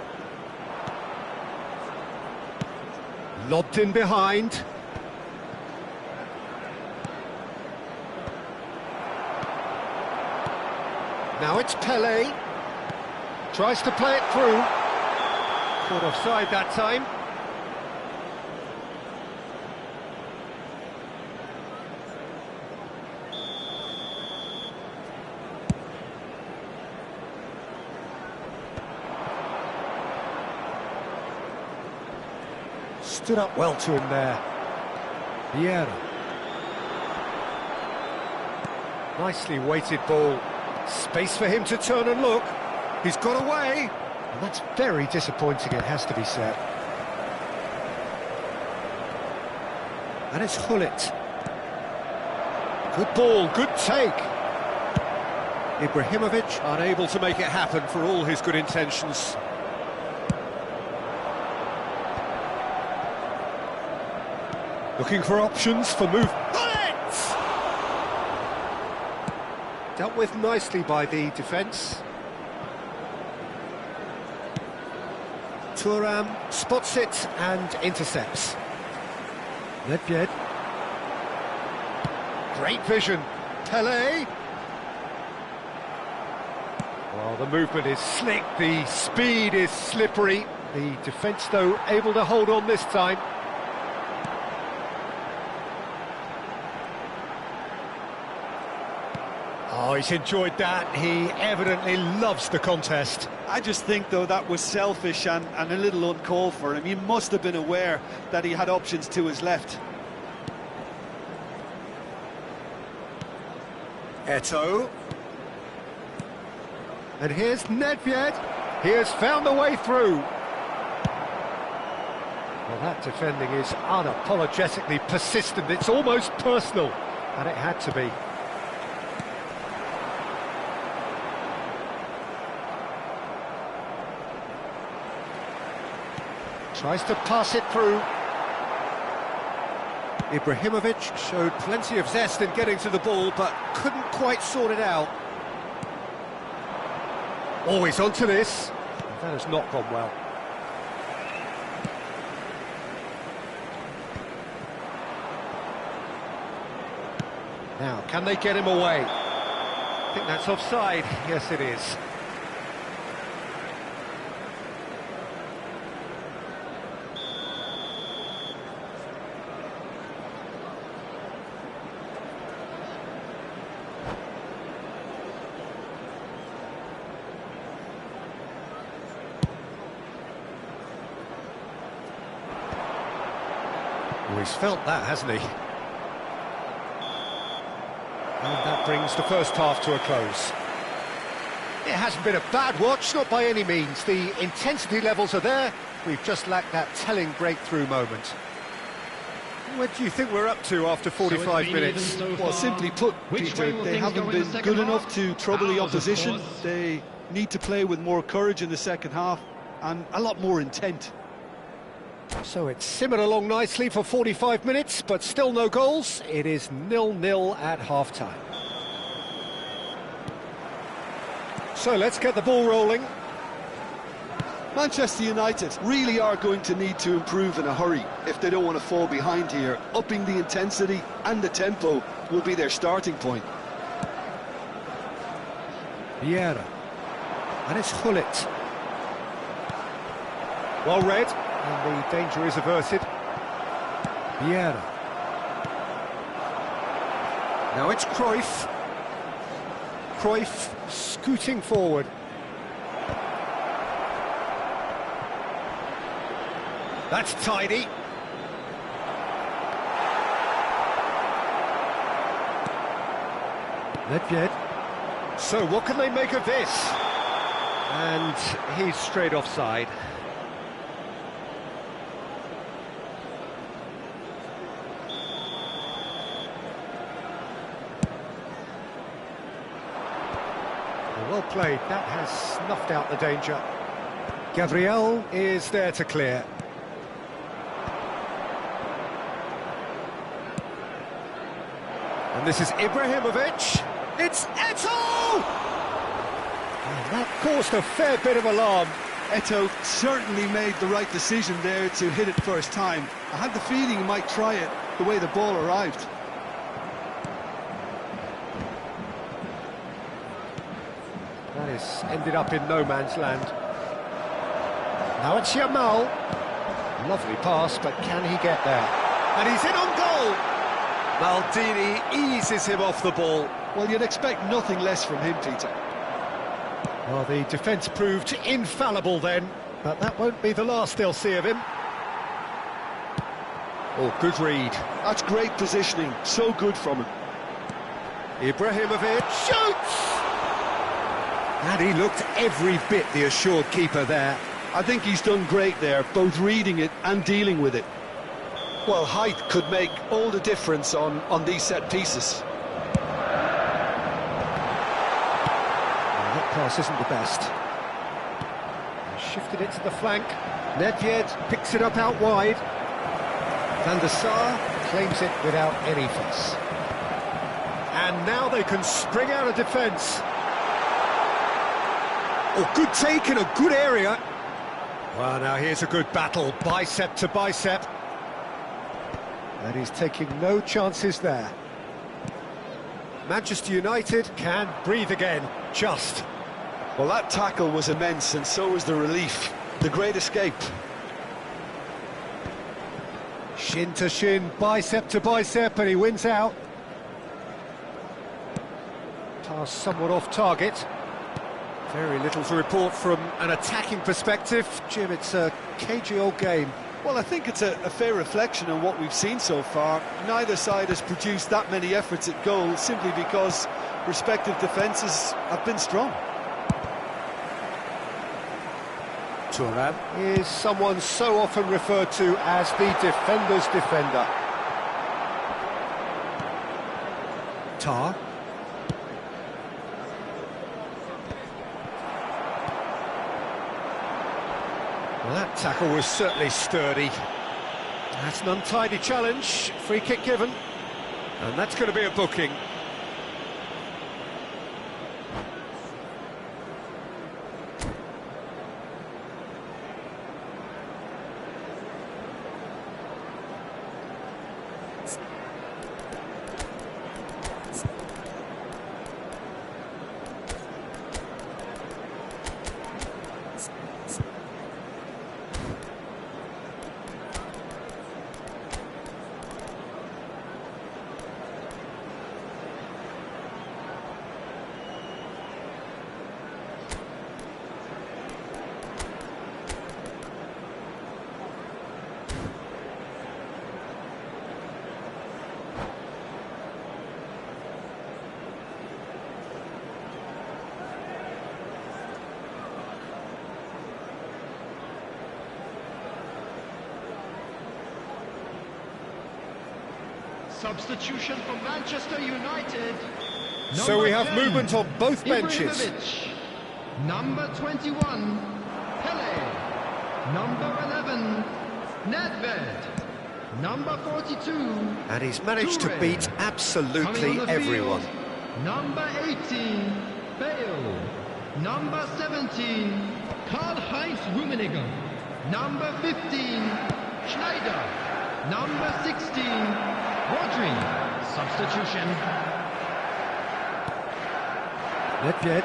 Lobbed in behind. Now it's Pelé. Tries to play it through. Caught offside that time. Stood up well to him there. Vieira. Nicely weighted ball. Space for him to turn and look. He's got away. And that's very disappointing, it has to be said. And it's Hullet. Good ball, good take. Ibrahimovic unable to make it happen for all his good intentions. Looking for options for move. Hullet! Dealt with nicely by the defence. Thuram spots it and intercepts. Nedved. Great vision. Pelé. Well, the movement is slick, the speed is slippery. The defence, though, able to hold on this time. Oh, he's enjoyed that. He evidently loves the contest. I just think, though, that was selfish and a little uncalled for him. He must have been aware that he had options to his left. Eto'o. And here's Nedved. He has found the way through. Well, that defending is unapologetically persistent. It's almost personal, and it had to be. Tries to pass it through. Ibrahimovic showed plenty of zest in getting to the ball, but couldn't quite sort it out. Always onto this. That has not gone well. Now, can they get him away? I think that's offside. Yes, it is. Oh, he's felt that, hasn't he? And that brings the first half to a close. It hasn't been a bad watch, not by any means. The intensity levels are there. We've just lacked that telling breakthrough moment. What do you think we're up to after 45 minutes? Well, simply put, Peter, they haven't been good enough to trouble the opposition. They need to play with more courage in the second half and a lot more intent. So it's simmered along nicely for 45 minutes, but still no goals. It is 0-0 at half-time. So let's get the ball rolling. Manchester United really are going to need to improve in a hurry if they don't want to fall behind here. Upping the intensity and the tempo will be their starting point. Vieira. And it's Hullet. Well read. And the danger is averted. Vieira. Now it's Cruyff. Cruyff scooting forward. That's tidy. Nedved. So what can they make of this? And he's straight offside. Well played, that has snuffed out the danger. Gabriel is there to clear. And this is Ibrahimovic. It's Eto'o! And that caused a fair bit of alarm. Eto'o certainly made the right decision there to hit it first time. I had the feeling he might try it the way the ball arrived. That is ended up in no man's land. Now it's Yamal. Lovely pass, but can he get there? And he's in on goal! Maldini eases him off the ball. Well, you'd expect nothing less from him, Peter. Well, the defence proved infallible then, but that won't be the last they'll see of him. Oh, good read. That's great positioning, so good from him. Ibrahimovic shoots! And he looked every bit the assured keeper there. I think he's done great there, both reading it and dealing with it. Well, height could make all the difference on these set pieces. Well, that pass isn't the best. He shifted it to the flank. Nedved picks it up out wide. Van der Sar claims it without any fuss. And now they can spring out of defence. Oh, good take in a good area. Well, now here's a good battle, bicep to bicep. And he's taking no chances there. Manchester United can breathe again, just. Well, that tackle was immense, and so was the relief. The great escape. Shin to shin, bicep to bicep, and he wins out. Pass somewhat off target. Very little to report from an attacking perspective. Jim, it's a cagey old game. Well, I think it's a fair reflection on what we've seen so far. Neither side has produced that many efforts at goal simply because respective defences have been strong. Thuram is someone so often referred to as the defender's defender. Tar. Well, that tackle was certainly sturdy. That's an untidy challenge, free kick given, and that's going to be a booking. Substitution for Manchester United. So we have 10, movement on both benches. Number 21, Pele. Number 11, Nedved. Number 42, And he's managed to beat absolutely everyone. Field, number 18, Bale. Number 17, Karl-Heinz Rummenigge. Number 15, Schneider. Number 16, Rodri. Substitution. Nedved.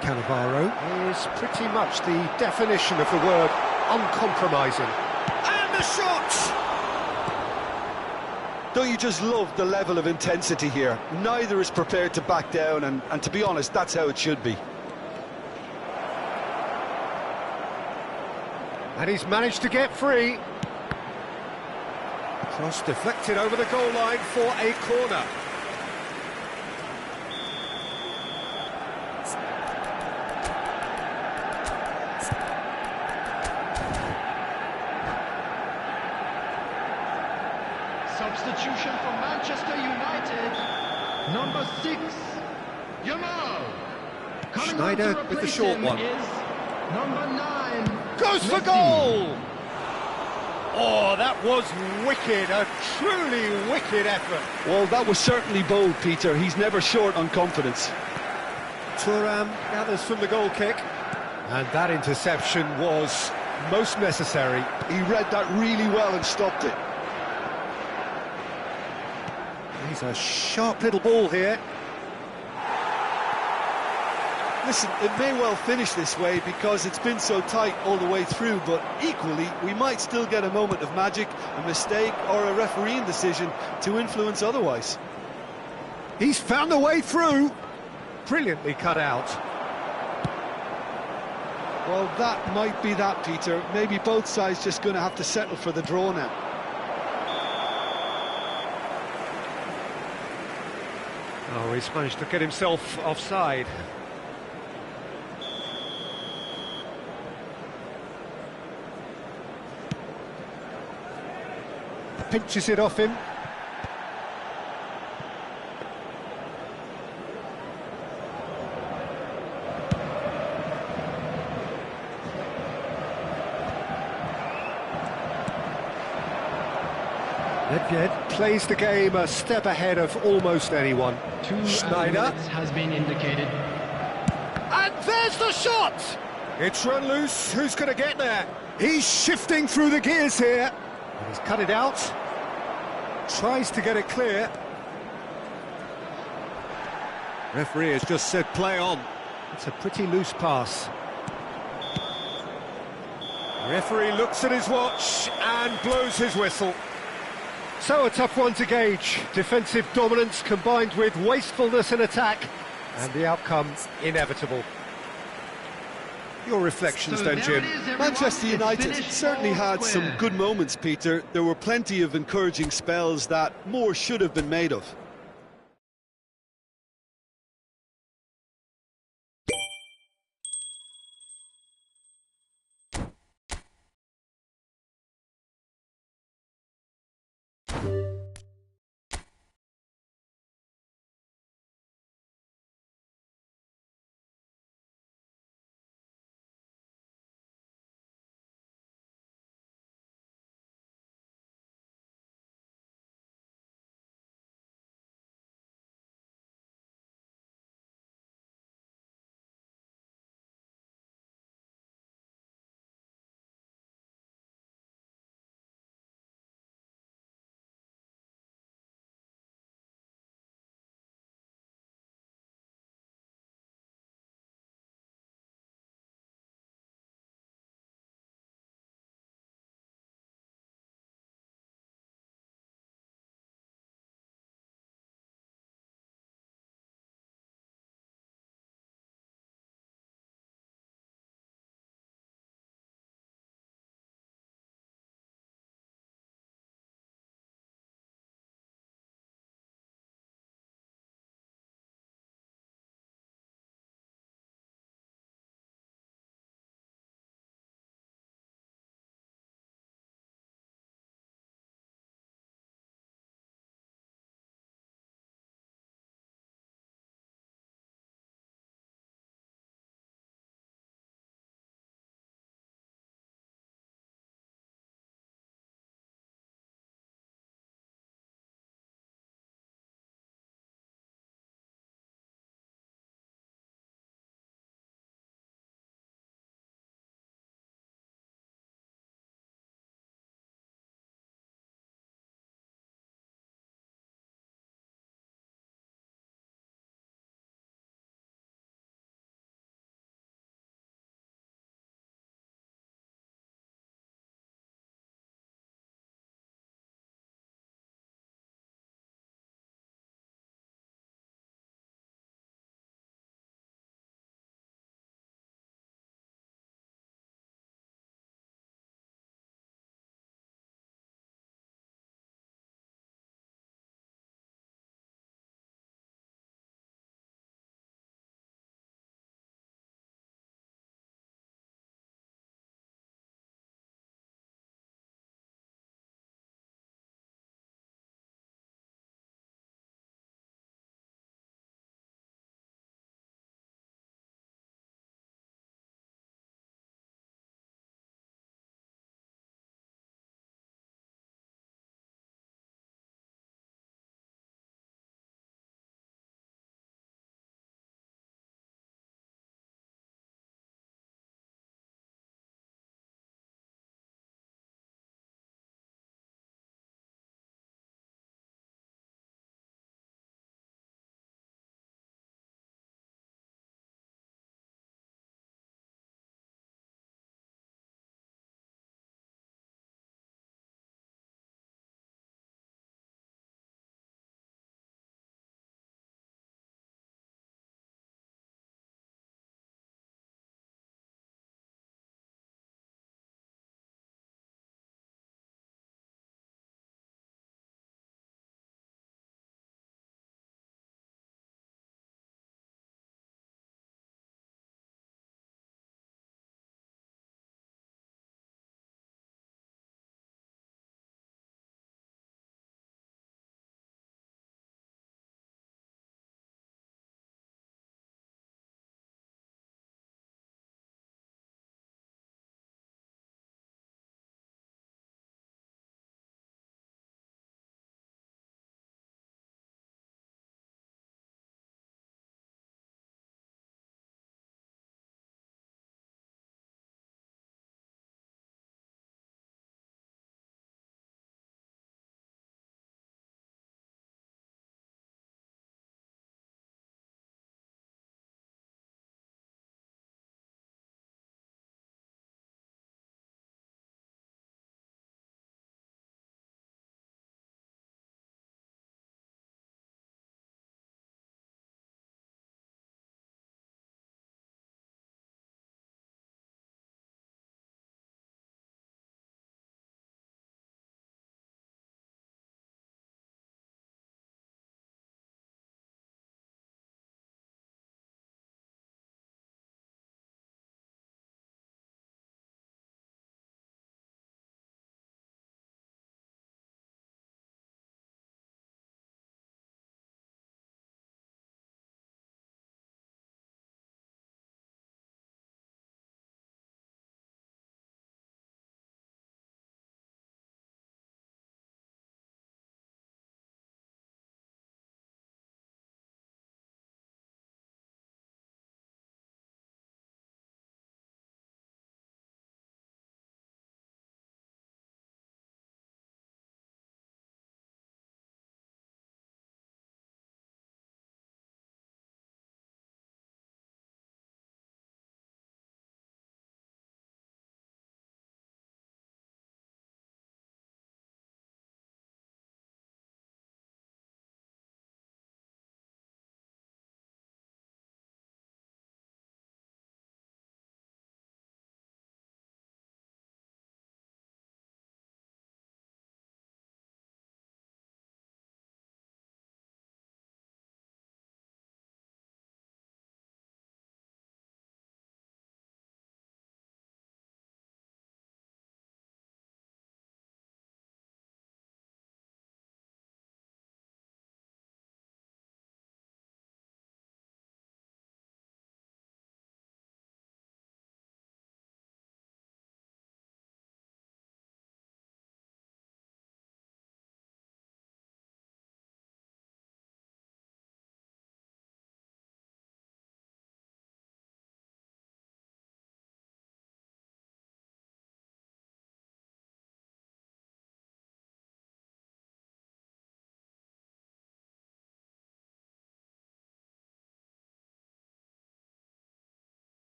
Cannavaro is pretty much the definition of the word uncompromising. And the shot! Don't you just love the level of intensity here? Neither is prepared to back down, and to be honest, that's how it should be. And he's managed to get free. Cross deflected over the goal line for a corner. Substitution for Manchester United. Number 6, Yamal. Coming on Schneider to with the replace short him one. is number 9. Goes for Messi. goal! Oh, that was wicked, a truly wicked effort. Well, that was certainly bold, Peter. He's never short on confidence. Thuram gathers from the goal kick. And that interception was most necessary. He read that really well and stopped it. He's a sharp little ball here. Listen, it may well finish this way because it's been so tight all the way through, but equally, we might still get a moment of magic, a mistake, or a refereeing decision to influence otherwise. He's found a way through. Brilliantly cut out. Well, that might be that, Peter. Maybe both sides just going to have to settle for the draw now. Oh, he's managed to get himself offside. Pinches it off him. Nedved plays the game a step ahead of almost anyone. Schneider has been indicated. And there's the shot! It's run loose. Who's going to get there? He's shifting through the gears here. And he's cut it out. Tries to get it clear. Referee has just said play on. It's a pretty loose pass. Referee looks at his watch and blows his whistle. So a tough one to gauge. Defensive dominance combined with wastefulness in attack. And the outcome inevitable. Your reflections So then, there Jim. it is, everyone. Manchester It's United finished certainly all had some square. good moments, Peter. There were plenty of encouraging spells that more should have been made of.